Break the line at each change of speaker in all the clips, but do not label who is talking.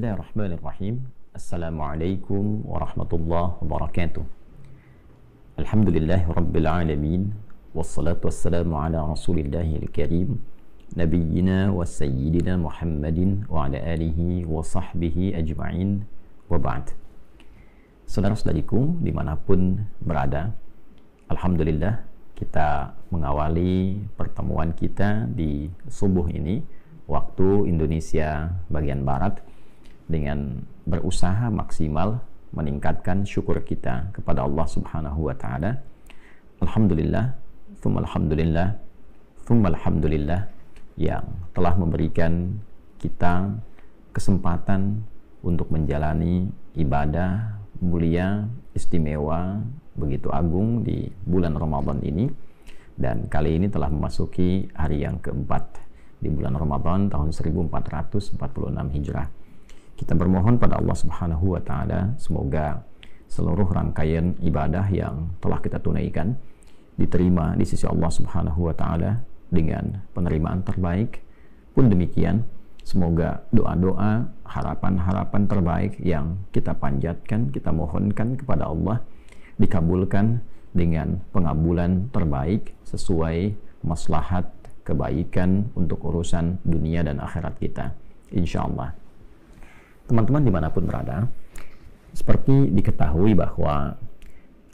Bismillahirrahmanirrahim. Assalamualaikum warahmatullahi wabarakatuh. Alhamdulillahi rabbil alamin. Wassalatu wassalamu ala rasulillahil karim, nabiyyina wa sayyidina Muhammadin wa ala alihi wa sahbihi ajma'in, wa ba'd. Saudara-saudariku dimanapun berada, Alhamdulillah kita mengawali pertemuan kita di subuh ini waktu Indonesia bagian Barat dengan berusaha maksimal meningkatkan syukur kita kepada Allah Subhanahu wa Ta'ala. Alhamdulillah, thumma alhamdulillah, thumma alhamdulillah, yang telah memberikan kita kesempatan untuk menjalani ibadah mulia, istimewa, begitu agung di bulan Ramadan ini. Dan kali ini telah memasuki hari yang keempat di bulan Ramadan tahun 1446 Hijrah. Kita bermohon pada Allah Subhanahu wa Ta'ala semoga seluruh rangkaian ibadah yang telah kita tunaikan diterima di sisi Allah Subhanahu wa Ta'ala dengan penerimaan terbaik. Pun demikian, semoga doa-doa, harapan-harapan terbaik yang kita panjatkan, kita mohonkan kepada Allah dikabulkan dengan pengabulan terbaik sesuai maslahat kebaikan untuk urusan dunia dan akhirat kita, insya Allah. Teman-teman dimanapun berada, seperti diketahui bahwa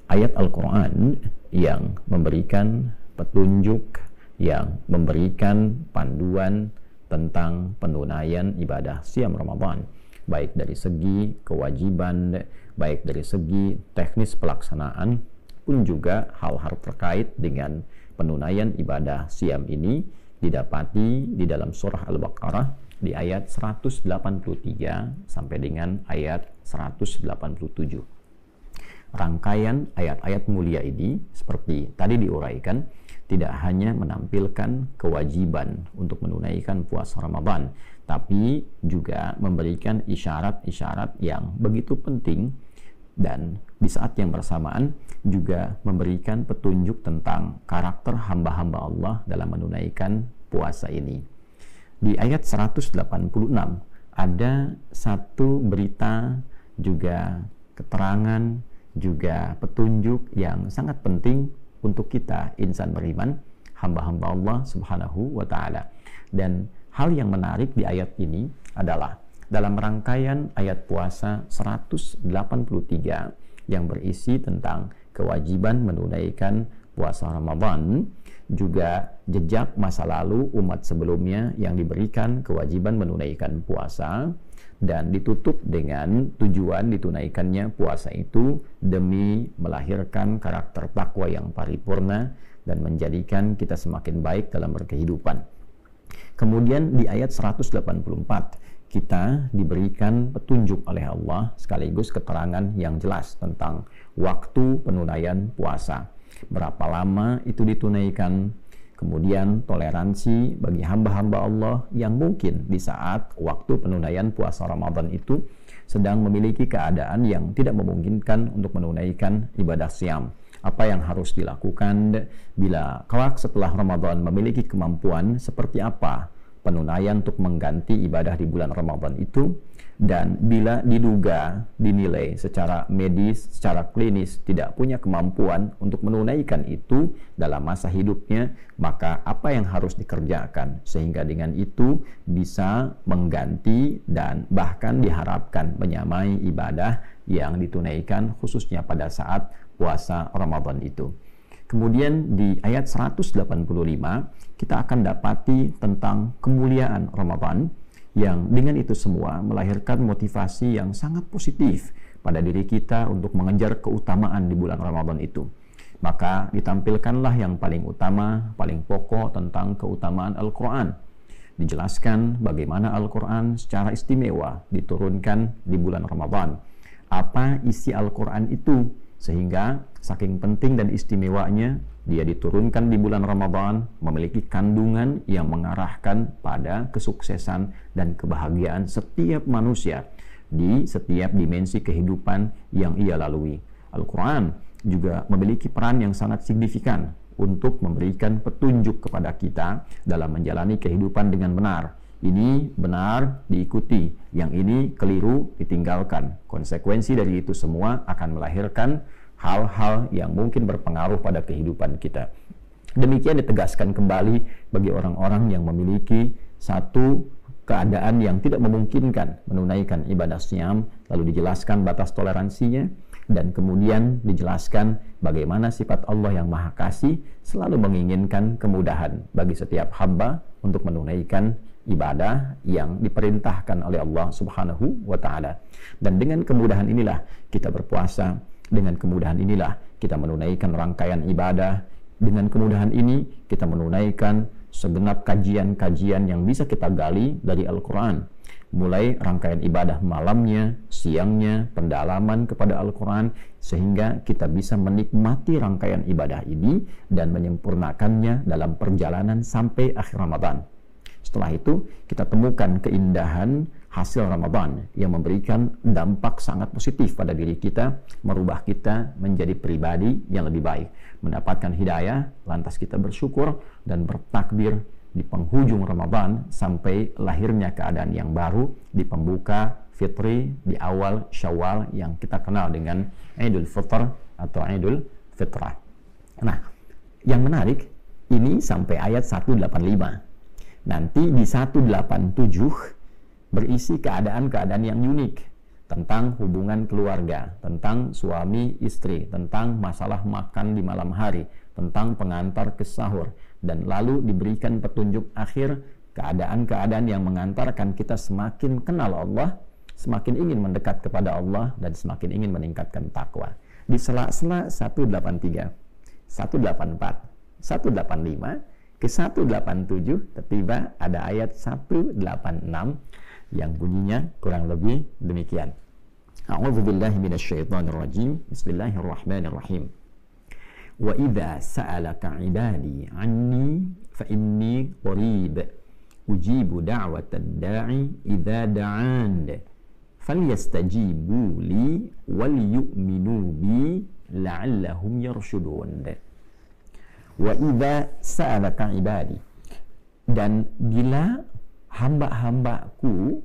ayat Al-Quran yang memberikan petunjuk, yang memberikan panduan tentang penunaian ibadah siam Ramadan, baik dari segi kewajiban, baik dari segi teknis pelaksanaan, pun juga hal-hal terkait dengan penunaian ibadah siam ini didapati di dalam surah Al-Baqarah di ayat 183 sampai dengan ayat 187. Rangkaian ayat-ayat mulia ini seperti tadi diuraikan tidak hanya menampilkan kewajiban untuk menunaikan puasa Ramadan, tapi juga memberikan isyarat-isyarat yang begitu penting, dan di saat yang bersamaan juga memberikan petunjuk tentang karakter hamba-hamba Allah dalam menunaikan puasa ini. Di ayat 186 ada satu berita, juga keterangan, juga petunjuk yang sangat penting untuk kita insan beriman, hamba-hamba Allah Subhanahu wa Ta'ala. Dan hal yang menarik di ayat ini adalah dalam rangkaian ayat puasa 183 yang berisi tentang kewajiban menunaikan puasa Ramadan, juga jejak masa lalu umat sebelumnya yang diberikan kewajiban menunaikan puasa, dan ditutup dengan tujuan ditunaikannya puasa itu demi melahirkan karakter takwa yang paripurna dan menjadikan kita semakin baik dalam berkehidupan. Kemudian di ayat 184 kita diberikan petunjuk oleh Allah sekaligus keterangan yang jelas tentang waktu penunaian puasa, berapa lama itu ditunaikan, kemudian toleransi bagi hamba-hamba Allah yang mungkin di saat waktu penunaian puasa Ramadan itu sedang memiliki keadaan yang tidak memungkinkan untuk menunaikan ibadah siam. Apa yang harus dilakukan bila kelak setelah Ramadan memiliki kemampuan, seperti apa penunaian untuk mengganti ibadah di bulan Ramadan itu, dan bila diduga, dinilai secara medis, secara klinis tidak punya kemampuan untuk menunaikan itu dalam masa hidupnya, maka apa yang harus dikerjakan sehingga dengan itu bisa mengganti dan bahkan diharapkan menyamai ibadah yang ditunaikan khususnya pada saat puasa Ramadan itu. Kemudian di ayat 185 kita akan dapati tentang kemuliaan Ramadan yang dengan itu semua melahirkan motivasi yang sangat positif pada diri kita untuk mengejar keutamaan di bulan Ramadan itu. Maka ditampilkanlah yang paling utama, paling pokok tentang keutamaan Al-Quran. Dijelaskan bagaimana Al-Quran secara istimewa diturunkan di bulan Ramadan. Apa isi Al-Quran itu? Sehingga saking penting dan istimewanya dia diturunkan di bulan Ramadan, memiliki kandungan yang mengarahkan pada kesuksesan dan kebahagiaan setiap manusia di setiap dimensi kehidupan yang ia lalui. Al-Quran juga memiliki peran yang sangat signifikan untuk memberikan petunjuk kepada kita dalam menjalani kehidupan dengan benar, ini benar diikuti, yang ini keliru ditinggalkan. Konsekuensi dari itu semua akan melahirkan hal-hal yang mungkin berpengaruh pada kehidupan kita. Demikian ditegaskan kembali bagi orang-orang yang memiliki satu keadaan yang tidak memungkinkan menunaikan ibadah syam, lalu dijelaskan batas toleransinya, dan kemudian dijelaskan bagaimana sifat Allah yang Maha Kasih selalu menginginkan kemudahan bagi setiap hamba untuk menunaikan ibadah yang diperintahkan oleh Allah Subhanahu wa Ta'ala. Dan dengan kemudahan inilah kita berpuasa, dengan kemudahan inilah kita menunaikan rangkaian ibadah, dengan kemudahan ini kita menunaikan segenap kajian-kajian yang bisa kita gali dari Al-Quran, mulai rangkaian ibadah malamnya, siangnya, pendalaman kepada Al-Quran, sehingga kita bisa menikmati rangkaian ibadah ini dan menyempurnakannya dalam perjalanan sampai akhir Ramadan. Setelah itu kita temukan keindahan hasil Ramadan yang memberikan dampak sangat positif pada diri kita, merubah kita menjadi pribadi yang lebih baik, mendapatkan hidayah, lantas kita bersyukur dan bertakbir di penghujung Ramadan sampai lahirnya keadaan yang baru di pembuka fitri di awal Syawal yang kita kenal dengan Idul Fitr atau Idul Fitrah. Nah, yang menarik ini sampai ayat 185. Nanti di 187 berisi keadaan-keadaan yang unik tentang hubungan keluarga, tentang suami istri, tentang masalah makan di malam hari, tentang pengantar ke sahur, dan lalu diberikan petunjuk akhir keadaan-keadaan yang mengantarkan kita semakin kenal Allah, semakin ingin mendekat kepada Allah, dan semakin ingin meningkatkan takwa. Di sela-sela 183, 184, 185 ke 187 tiba ada ayat 186 yang bunyinya kurang lebih demikian. A'udzubillahi minasyaitonirrajim. Bismillahirrahmanirrahim. Wa idza sa'alaka 'ibadi 'anni fa inni qarib ujibu da'watad da'i idza da'an falyastajibu li wal yu'minu bi la'allahum yarshudun. Wa idza sa'alaka 'ibadi, dan bila hamba-hambaku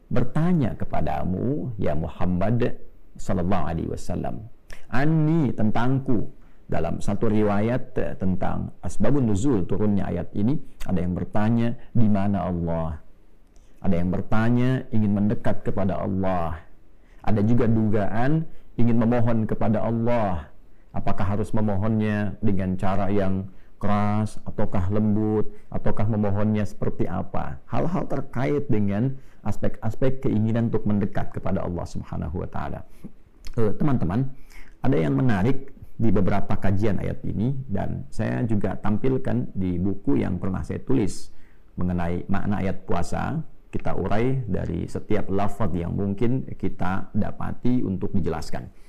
bertanya kepadamu ya Muhammad sallallahu alaihi wasallam, anni, tentangku. Dalam satu riwayat tentang asbabun nuzul turunnya ayat ini, ada yang bertanya di mana Allah, ada yang bertanya ingin mendekat kepada Allah, ada juga dugaan ingin memohon kepada Allah. Apakah harus memohonnya dengan cara yang keras, ataukah lembut, ataukah memohonnya seperti apa? Hal-hal terkait dengan aspek-aspek keinginan untuk mendekat kepada Allah Subhanahu wa Ta'ala. Teman-teman, ada yang menarik di beberapa kajian ayat ini, dan saya juga tampilkan di buku yang pernah saya tulis mengenai makna ayat puasa. Kita urai dari setiap lafaz yang mungkin kita dapati untuk dijelaskan.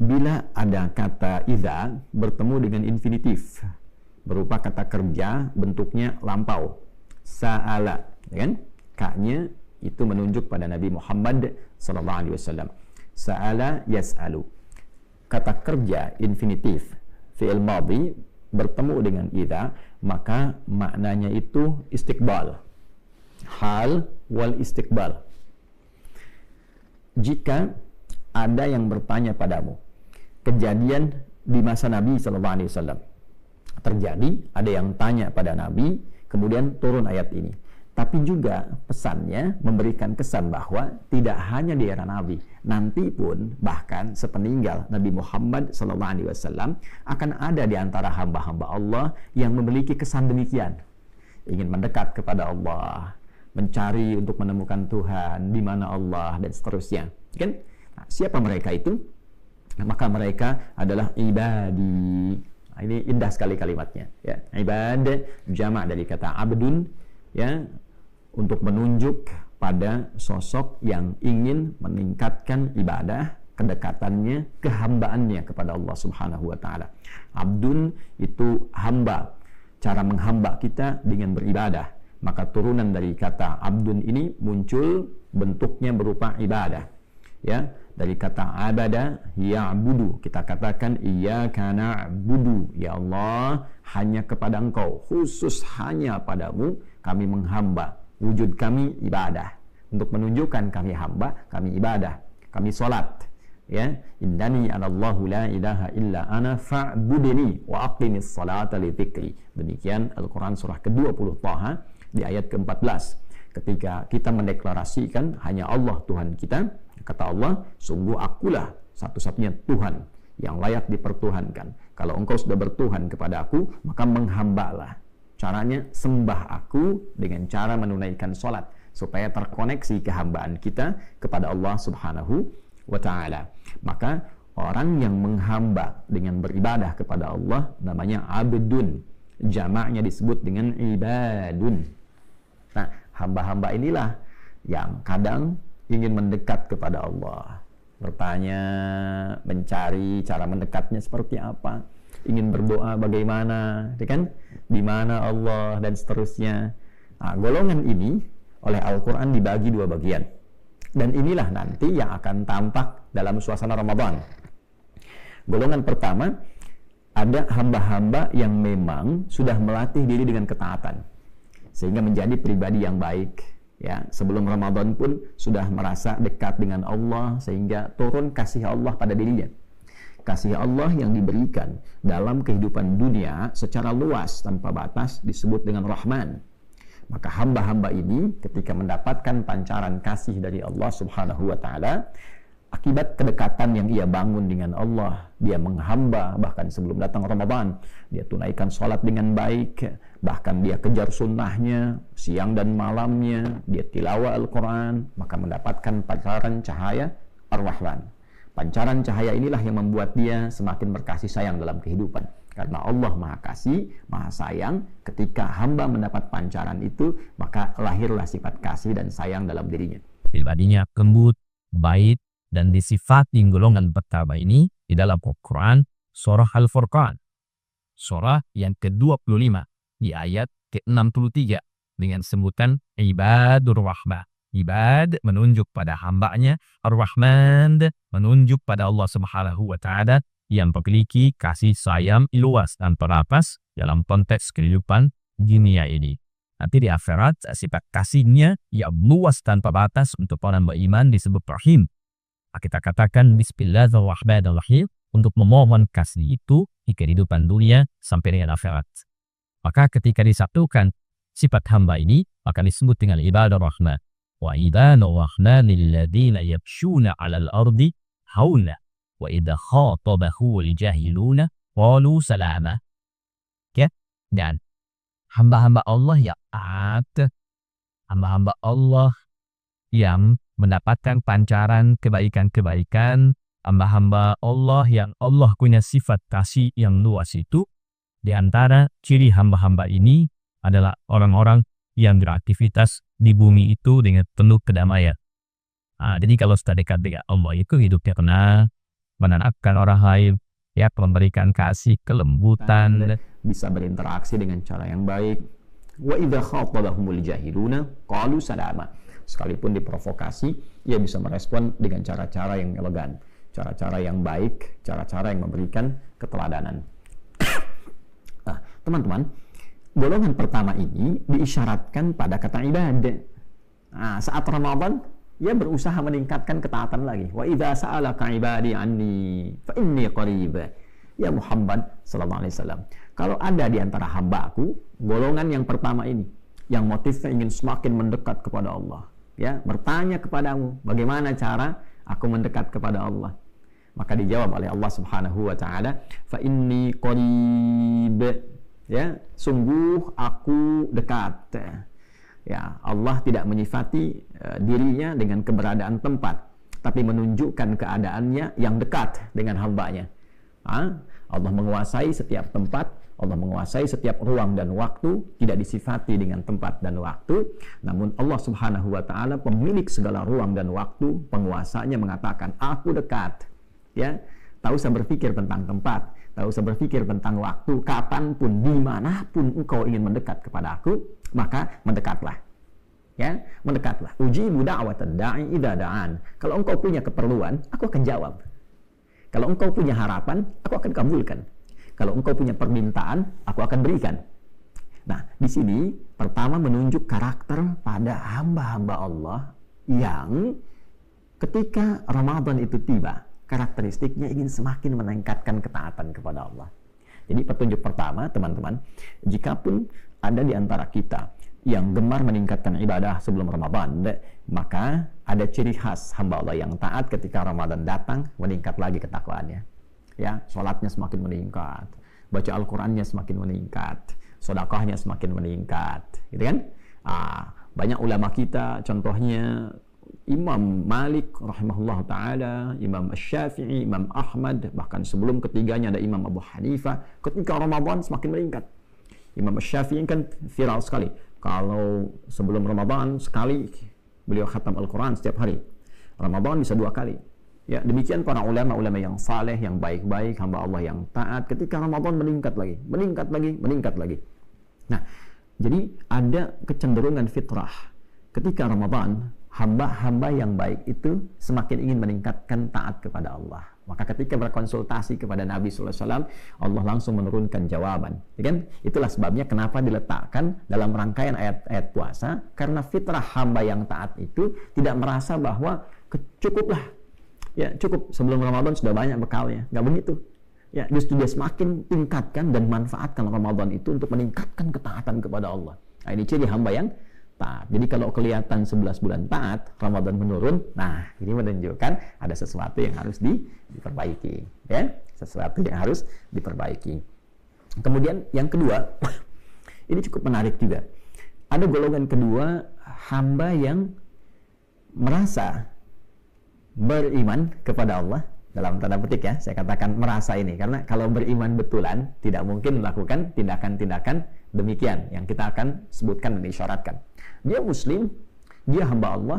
Bila ada kata idza bertemu dengan infinitif berupa kata kerja bentuknya lampau, sa'ala, kan? Ka-nya itu menunjuk pada Nabi Muhammad sallallahu alaihi wasallam. Sa'ala yas'alu. Kata kerja infinitif fi'il madhi bertemu dengan idza, maka maknanya itu istiqbal. Hal wal istiqbal. Jika ada yang bertanya padamu, kejadian di masa Nabi sallallahu alaihi wasallam terjadi, ada yang tanya pada Nabi, kemudian turun ayat ini. Tapi juga pesannya memberikan kesan bahwa tidak hanya di era Nabi, nanti pun bahkan sepeninggal Nabi Muhammad sallallahu alaihi wasallam akan ada di antara hamba-hamba Allah yang memiliki kesan demikian. Ingin mendekat kepada Allah, mencari untuk menemukan Tuhan, di mana Allah, dan seterusnya. Kan? Nah, siapa mereka itu? Maka mereka adalah ibadi. Nah, ini indah sekali kalimatnya, ya. Ibad jamak dari kata abdun, ya, untuk menunjuk pada sosok yang ingin meningkatkan ibadah, kedekatannya, kehambaannya kepada Allah Subhanahu wa Ta'ala. Abdun itu hamba, cara menghamba kita dengan beribadah. Maka turunan dari kata abdun ini muncul bentuknya berupa ibadah, ya. Dari kata abada ya'budu, kita katakan iyyaka na'budu, ya Allah, hanya kepada Engkau, khusus hanya padamu kami menghamba. wujud kami ibadah. Untuk menunjukkan kami hamba, kami ibadah, kami salat. Ya, innani anallahu la ilaha illa ana fa'budni wa aqimis salata li dzikri. Demikian Al-Qur'an surah ke-20 Thaha di ayat ke-14. Ketika kita mendeklarasikan hanya Allah Tuhan kita, kata Allah, sungguh akulah satu-satunya Tuhan yang layak dipertuhankan. Kalau engkau sudah bertuhan kepada aku, maka menghambalah. Caranya sembah aku dengan cara menunaikan salat, supaya terkoneksi kehambaan kita kepada Allah Subhanahu wa ta'ala. Maka orang yang menghamba dengan beribadah kepada Allah namanya abdun. Jamaknya disebut dengan ibadun. Nah, hamba-hamba inilah yang kadang ingin mendekat kepada Allah. Bertanya, mencari cara mendekatnya seperti apa. Ingin berdoa bagaimana, kan? Di mana Allah dan seterusnya. Nah, golongan ini oleh Al-Quran dibagi dua bagian, dan inilah nanti yang akan tampak dalam suasana Ramadan. Golongan pertama, ada hamba-hamba yang memang sudah melatih diri dengan ketaatan sehingga menjadi pribadi yang baik, ya. Sebelum Ramadan pun sudah merasa dekat dengan Allah sehingga turun kasih Allah pada dirinya. Kasih Allah yang diberikan dalam kehidupan dunia secara luas tanpa batas disebut dengan Rahman. Maka hamba-hamba ini ketika mendapatkan pancaran kasih dari Allah Subhanahu wa ta'ala, akibat kedekatan yang ia bangun dengan Allah, dia menghamba bahkan sebelum datang Ramadan, dia tunaikan sholat dengan baik, bahkan dia kejar sunnahnya siang dan malamnya, dia tilawah Al-Quran, maka mendapatkan pancaran cahaya Ar-Rahman. Pancaran cahaya inilah yang membuat dia semakin berkasih sayang dalam kehidupan. Karena Allah Maha Kasih, Maha Sayang, ketika hamba mendapat pancaran itu, maka lahirlah sifat kasih dan sayang dalam dirinya.
Pribadinya lembut, baik, dan disifati golongan pertama ini di dalam Al-Quran, surah Al-Furqan, surah yang ke-25, di ayat ke-63, dengan sebutan Ibadur Rahman. Ibad menunjuk pada hambanya, Ar-Rahman menunjuk pada Allah Subhanahu wa ta'ala yang memiliki kasih sayang luas dan terapas dalam konteks kehidupan dunia ini. Nanti di akhirat sifat kasihnya yang luas tanpa batas untuk orang beriman disebut Rahim. Kita katakan Bismillahirrahmanirrahim untuk memohon kasih itu di kehidupan dunia sampai dengan akhirat. Maka ketika disatukan sifat hamba ini akan disebut dengan ibadah rahmah. Wa ibadur rahmanil ladzina yamshuna 'alal ardi hauna wa idza khatabahul jahiluna qalu salama. Ya, dan hamba-hamba Allah yang taat, hamba-hamba Allah yang mendapatkan pancaran kebaikan-kebaikan, hamba-hamba Allah yang Allah punya sifat kasih yang luas itu. Di antara ciri hamba-hamba ini adalah orang-orang yang beraktivitas di bumi itu dengan penuh kedamaian. Jadi kalau sudah dekat dengan Allah itu hidupnya tenang, menenangkan orang lain, ya, memberikan kasih, kelembutan,
bisa berinteraksi dengan cara yang baik. Wa idza khatabahumul jahiluna qalu salama. Sekalipun diprovokasi, ia bisa merespon dengan cara-cara yang elegan, cara-cara yang baik, cara-cara yang memberikan keteladanan. Nah, teman-teman, golongan pertama ini diisyaratkan pada kata ibadah. Nah, saat Ramadan, ia berusaha meningkatkan ketaatan lagi. Wa idza sa'alaka ibadi anni fa inni qarib. Ya Muhammad sallallahu alaihi wasallam, kalau ada di antara hamba-Aku golongan yang pertama ini yang motifnya ingin semakin mendekat kepada Allah, ya, bertanya kepadamu bagaimana cara aku mendekat kepada Allah, maka dijawab oleh Allah Subhanahu wa taala, fa inni qarib. Ya, sungguh aku dekat. Ya, Allah tidak menyifati dirinya dengan keberadaan tempat, tapi menunjukkan keadaannya yang dekat dengan hambanya. Allah menguasai setiap tempat, Allah menguasai setiap ruang dan waktu, tidak disifati dengan tempat dan waktu. Namun Allah Subhanahu wa taala pemilik segala ruang dan waktu, penguasanya mengatakan, aku dekat. Ya, tak usah berpikir tentang tempat, tak usah berpikir tentang waktu, kapanpun, dimanapun engkau ingin mendekat kepada Aku, maka mendekatlah. Ya, mendekatlah. Ujibu da'watad da'i idza da'an. Kalau engkau punya keperluan, aku akan jawab. Kalau engkau punya harapan, aku akan kabulkan. Kalau engkau punya permintaan, aku akan berikan. Nah, di sini pertama menunjuk karakter pada hamba-hamba Allah yang ketika Ramadan itu tiba, karakteristiknya ingin semakin meningkatkan ketaatan kepada Allah. Jadi petunjuk pertama, teman-teman, jikapun ada di antara kita yang gemar meningkatkan ibadah sebelum Ramadan, maka ada ciri khas hamba Allah yang taat ketika Ramadan datang, meningkat lagi ketakwaannya. Ya, sholatnya semakin meningkat, baca Al-Qurannya semakin meningkat, sedekahnya semakin meningkat, gitu kan? Banyak ulama kita, contohnya Imam Malik rahimahullah ta'ala, Imam Syafi'i, Imam Ahmad, bahkan sebelum ketiganya ada Imam Abu Hanifah, ketika Ramadan semakin meningkat. Imam Syafi'i kan viral sekali, kalau sebelum Ramadan sekali beliau khatam Al-Quran setiap hari, Ramadan bisa 2 kali. Ya, demikian para ulama-ulama yang saleh, yang baik-baik, hamba Allah yang taat, ketika Ramadan meningkat lagi, meningkat lagi, meningkat lagi. Nah, jadi ada kecenderungan fitrah ketika Ramadan, hamba-hamba yang baik itu semakin ingin meningkatkan taat kepada Allah. Maka ketika berkonsultasi kepada Nabi SAW, Allah langsung menurunkan jawaban. Ya kan? Itulah sebabnya kenapa diletakkan dalam rangkaian ayat-ayat puasa, karena fitrah hamba yang taat itu tidak merasa bahwa cukuplah. Ya, cukup sebelum Ramadan sudah banyak bekalnya. Nggak begitu. Ya, justru dia semakin tingkatkan dan manfaatkan Ramadan itu untuk meningkatkan ketaatan kepada Allah. Nah, ini ciri hamba yang taat. Jadi kalau kelihatan 11 bulan taat, Ramadan menurun, nah ini menunjukkan ada sesuatu yang harus diperbaiki. Ya, sesuatu yang harus diperbaiki. Kemudian yang kedua, ini cukup menarik juga. Ada golongan kedua, hamba yang merasa beriman kepada Allah, dalam tanda petik ya, saya katakan merasa ini, karena kalau beriman betulan tidak mungkin melakukan tindakan-tindakan demikian yang kita akan sebutkan dan isyaratkan. Dia muslim, dia hamba Allah,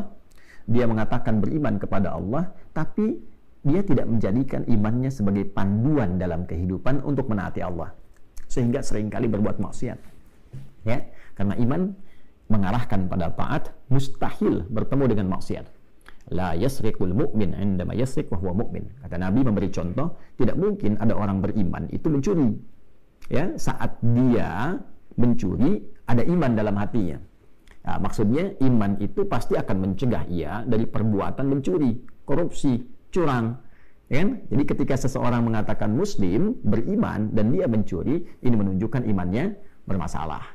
dia mengatakan beriman kepada Allah, tapi dia tidak menjadikan imannya sebagai panduan dalam kehidupan untuk menaati Allah, sehingga seringkali berbuat maksiat. Ya, karena iman mengarahkan pada taat, mustahil bertemu dengan maksiat. La yasriqul mu'min indama yasriq wa huwa mu'min. Kata Nabi memberi contoh, tidak mungkin ada orang beriman itu mencuri. Ya, saat dia mencuri ada iman dalam hatinya. Nah, maksudnya iman itu pasti akan mencegah ia dari perbuatan mencuri, korupsi, curang. Ya kan? Jadi ketika seseorang mengatakan muslim, beriman, dan dia mencuri, ini menunjukkan imannya bermasalah.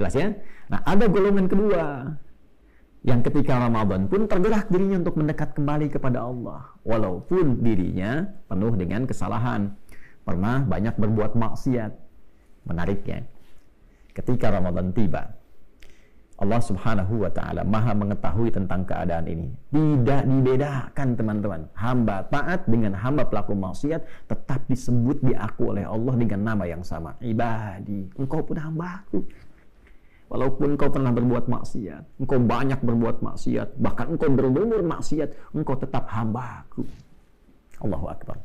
Jelas ya? Nah, ada golongan kedua yang ketika Ramadan pun tergerak dirinya untuk mendekat kembali kepada Allah, walaupun dirinya penuh dengan kesalahan, pernah banyak berbuat maksiat. Menariknya, ketika Ramadan tiba, Allah Subhanahu wa ta'ala maha mengetahui tentang keadaan ini. Tidak dibedakan, teman-teman. Hamba taat dengan hamba pelaku maksiat tetap disebut, diaku oleh Allah dengan nama yang sama. Ibadi, engkau pun hambaku. Walaupun engkau pernah berbuat maksiat, engkau banyak berbuat maksiat, bahkan engkau berumur maksiat, engkau tetap hambaku. Allahu Akbar.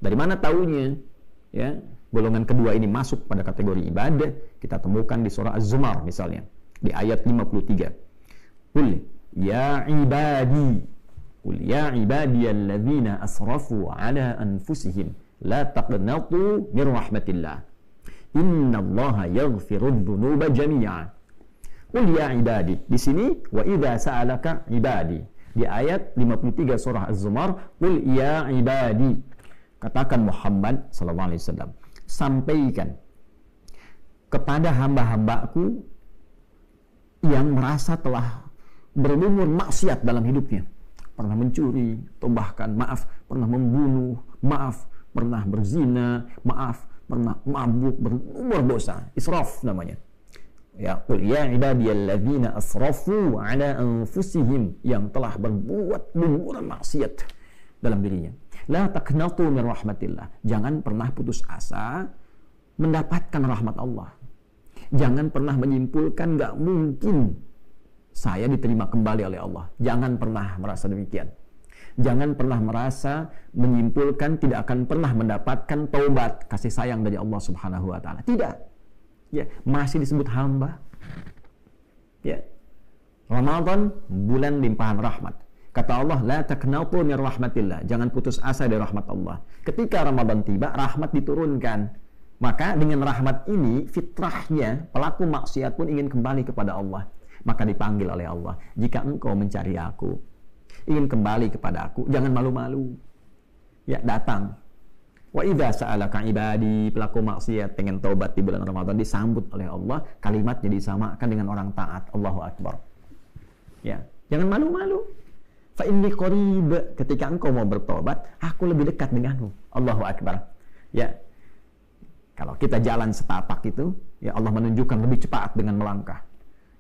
Dari mana taunya? Ya, golongan kedua ini masuk pada kategori ibadah, kita temukan di surah Az-Zumar misalnya, di ayat 53. Qul ya ibadi, qul ya ibadiyalladzina asrafu ala anfusihim la taqnatu min rahmatillah. Innallaha yaghfirudz dzunuba jami'a. Qul ya ibadi. Di sini wa idza sa'alaka ibadi. Di ayat 53 surah Az-Zumar, qul ya ibadi. Katakan Muhammad sallallahu alaihi wasallam, sampaikan kepada hamba-hambaku yang merasa telah berumur maksiat dalam hidupnya, pernah mencuri, atau bahkan pernah membunuh, pernah berzina, pernah mabuk, berumur dosa, israf namanya. Ya, qul ya ibadiyalladzina asrafu ala anfusihim, yang telah berbuat berumur maksiat dalam dirinya. La taqnatu min rahmatillah. Jangan pernah putus asa mendapatkan rahmat Allah. Jangan pernah menyimpulkan gak mungkin saya diterima kembali oleh Allah. Jangan pernah merasa demikian. Jangan pernah merasa menyimpulkan tidak akan pernah mendapatkan taubat, kasih sayang dari Allah Subhanahu wa ta'ala. Tidak. Ya, masih disebut hamba. Ya. Ramadan bulan limpahan rahmat. Kata Allah, la taqnatu min rahmatillah. Jangan putus asa dari rahmat Allah. Ketika Ramadan tiba, rahmat diturunkan. Maka dengan rahmat ini, fitrahnya pelaku maksiat pun ingin kembali kepada Allah. Maka dipanggil oleh Allah, jika engkau mencari aku, ingin kembali kepada aku, jangan malu-malu. Ya, datang. Wa idza sa'alaka ibadi, pelaku maksiat pengen taubat di bulan Ramadan, disambut oleh Allah, kalimatnya disamakan dengan orang taat. Allahu Akbar. Ya, jangan malu-malu. Fa inni qarib, ketika engkau mau bertobat, aku lebih dekat denganmu. Allahu Akbar. Ya. Kalau kita jalan setapak itu, ya Allah menunjukkan lebih cepat dengan melangkah.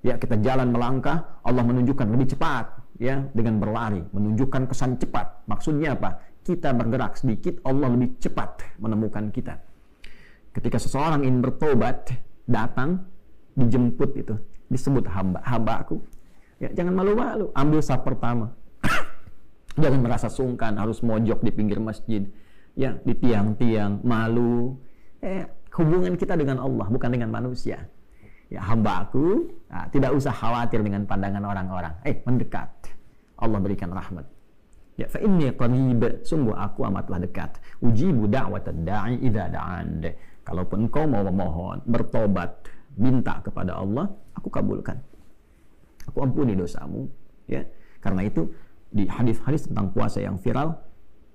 Ya, kita jalan melangkah, Allah menunjukkan lebih cepat, ya, dengan berlari, menunjukkan kesan cepat. Maksudnya apa? Kita bergerak sedikit, Allah lebih cepat menemukan kita. Ketika seseorang ingin bertobat, datang, dijemput itu, disebut hamba-hambaku. Ya, jangan malu-malu, ambil saf pertama. Jangan merasa sungkan, harus mojok di pinggir masjid, ya, di tiang-tiang, malu. Hubungan kita dengan Allah, bukan dengan manusia. Ya, hamba-aku, tidak usah khawatir dengan pandangan orang-orang. Mendekat. Allah berikan rahmat. Ya, fa inni qarib, sungguh aku amatlah dekat. Ujibu da'watad da'i idza da'an. Kalaupun engkau mau memohon, bertobat, minta kepada Allah, aku kabulkan. Aku ampuni dosamu, ya. Karena itu di hadis-hadis tentang puasa yang viral,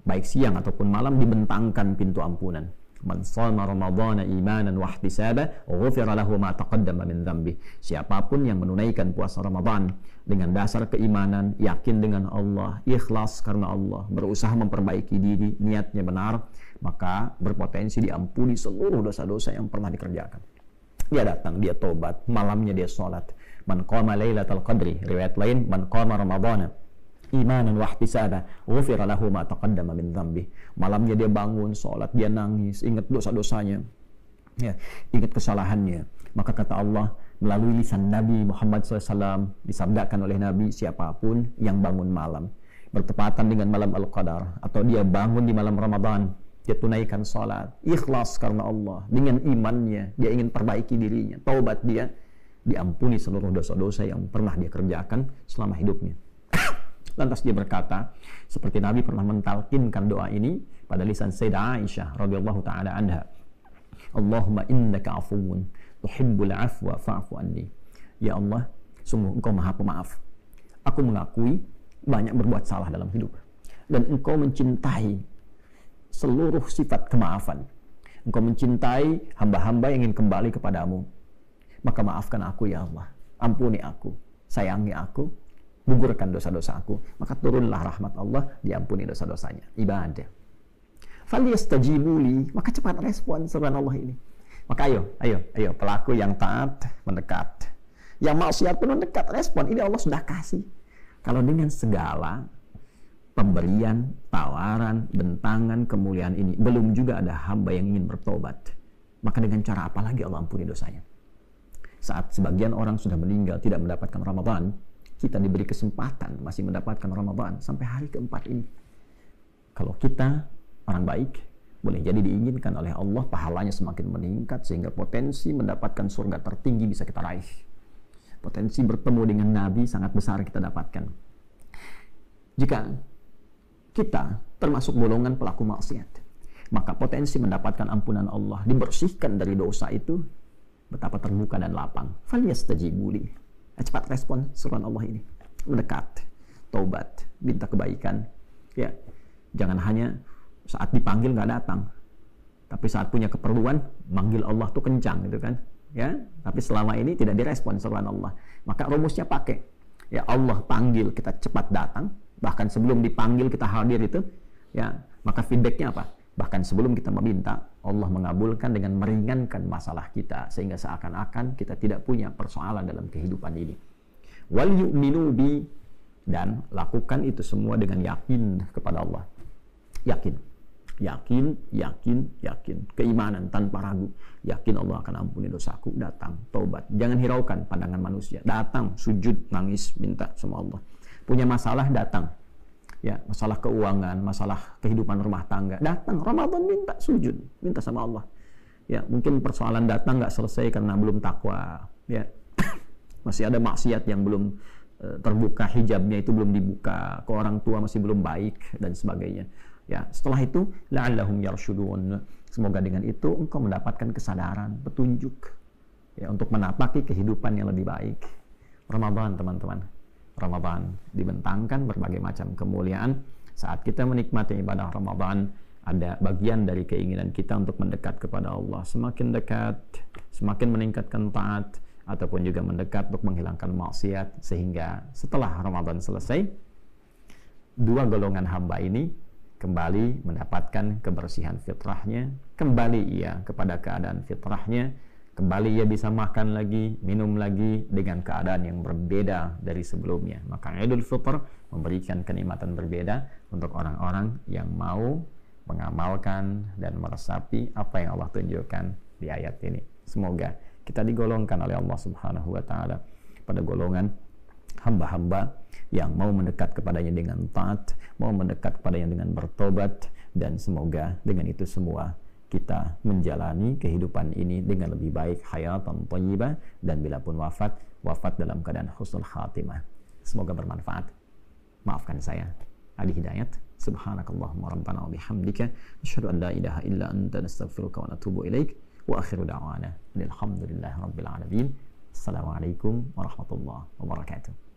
baik siang ataupun malam, dibentangkan pintu ampunan. Man shoma ramadhana imanan wa ihtisaba ghufira lahu ma taqaddama min dhanbi. Siapapun yang menunaikan puasa Ramadan dengan dasar keimanan, yakin dengan Allah, ikhlas karena Allah, berusaha memperbaiki diri, niatnya benar, maka berpotensi diampuni seluruh dosa-dosa yang pernah dikerjakan. Dia datang, dia tobat, malamnya dia sholat. Man qama lailatal qadri, riwayat lain, man qama ramadhana imanan wa ihtisaba ghufira lahu ma taqaddama min dhanbi. Malamnya dia bangun sholat, dia nangis, ingat dosa-dosanya, ya, ingat kesalahannya. Maka kata Allah melalui lisan Nabi Muhammad SAW, disabdakan oleh Nabi, siapapun yang bangun malam bertepatan dengan malam Al-Qadar, atau dia bangun di malam Ramadan, dia tunaikan sholat, ikhlas karena Allah, dengan imannya, dia ingin perbaiki dirinya, taubat dia, diampuni seluruh dosa-dosa yang pernah dia kerjakan selama hidupnya. Lantas dia berkata, seperti Nabi pernah mentalkinkan doa ini pada lisan Sayyidah Aisyah radhiyallahu taala anha, Allahumma innaka afuwun tuhibbul afwa fa'fu anni. Ya Allah, sungguh engkau maha pemaaf. Aku mengakui banyak berbuat salah dalam hidup, dan engkau mencintai seluruh sifat kemaafan. Engkau mencintai hamba-hamba yang ingin kembali kepadamu. Maka maafkan aku ya Allah, ampuni aku, sayangi aku, gugurkan dosa-dosa aku. Maka turunlah rahmat Allah, diampuni dosa-dosanya. Ibadah. Falyastajibuli, maka cepat respon seruan Allah ini. Maka ayo pelaku yang taat mendekat, yang maksiat pun mendekat, respon. Ini Allah sudah kasih. Kalau dengan segala pemberian, tawaran, bentangan, kemuliaan ini, belum juga ada hamba yang ingin bertobat, maka dengan cara apa lagi Allah ampuni dosanya? Saat sebagian orang sudah meninggal tidak mendapatkan Ramadan, kita diberi kesempatan masih mendapatkan Ramadan sampai hari keempat ini. Kalau kita orang baik, boleh jadi diinginkan oleh Allah pahalanya semakin meningkat sehingga potensi mendapatkan surga tertinggi bisa kita raih. Potensi bertemu dengan Nabi sangat besar kita dapatkan. Jika kita termasuk golongan pelaku maksiat, maka potensi mendapatkan ampunan Allah, dibersihkan dari dosa itu betapa terbuka dan lapang. Falyastajibuli. Cepat respon seruan Allah ini, mendekat, taubat, minta kebaikan. Ya, jangan hanya saat dipanggil nggak datang, tapi saat punya keperluan manggil Allah tuh kencang gitu kan, ya. Tapi selama ini tidak direspon seruan Allah, maka rumusnya pakai, ya, Allah panggil kita cepat datang, bahkan sebelum dipanggil kita hadir itu, ya. Maka feedbacknya apa? Bahkan sebelum kita meminta, Allah mengabulkan dengan meringankan masalah kita, sehingga seakan-akan kita tidak punya persoalan dalam kehidupan ini. Wal yu'minu bi, dan lakukan itu semua dengan yakin kepada Allah. Yakin. Keimanan tanpa ragu. Yakin Allah akan ampuni dosaku, datang, taubat. Jangan hiraukan pandangan manusia. Datang, sujud, nangis, minta sama Allah. Punya masalah, datang. Ya, masalah keuangan, masalah kehidupan rumah tangga, datang Ramadan, minta sujud, minta sama Allah. Ya, mungkin persoalan datang nggak selesai karena belum takwa, ya. Masih ada maksiat yang belum terbuka hijabnya itu belum dibuka, ke orang tua masih belum baik dan sebagainya. Ya, setelah itu la'allahum yarshudun. Semoga dengan itu engkau mendapatkan kesadaran, petunjuk ya untuk menapaki kehidupan yang lebih baik. Ramadan, teman-teman. Ramadan dibentangkan berbagai macam kemuliaan. Saat kita menikmati ibadah Ramadan, ada bagian dari keinginan kita untuk mendekat kepada Allah. Semakin dekat, semakin meningkatkan taat, ataupun juga mendekat untuk menghilangkan maksiat, sehingga setelah Ramadan selesai, dua golongan hamba ini kembali mendapatkan kebersihan fitrahnya, kembali ia kepada keadaan fitrahnya, kembali ia bisa makan lagi, minum lagi dengan keadaan yang berbeda dari sebelumnya. Maka Idul Fitr memberikan kenikmatan berbeda untuk orang-orang yang mau mengamalkan dan meresapi apa yang Allah tunjukkan di ayat ini. Semoga kita digolongkan oleh Allah Subhanahu wa taala pada golongan hamba-hamba yang mau mendekat kepadanya dengan taat, mau mendekat kepadanya dengan bertobat, dan semoga dengan itu semua kita menjalani kehidupan ini dengan lebih baik, hayatan thayyibah, dan bila pun wafat dalam keadaan husnul khatimah. Semoga bermanfaat. Maafkan saya, Ali Hidayat. Subhanakallahumma rabbana wa bihamdika asyhadu an la ilaha illa anta nastaghfiruka wa natubu ilaik. Wa akhiru da'wana alhamdulillahi rabbil alamin. Assalamualaikum warahmatullahi wabarakatuh.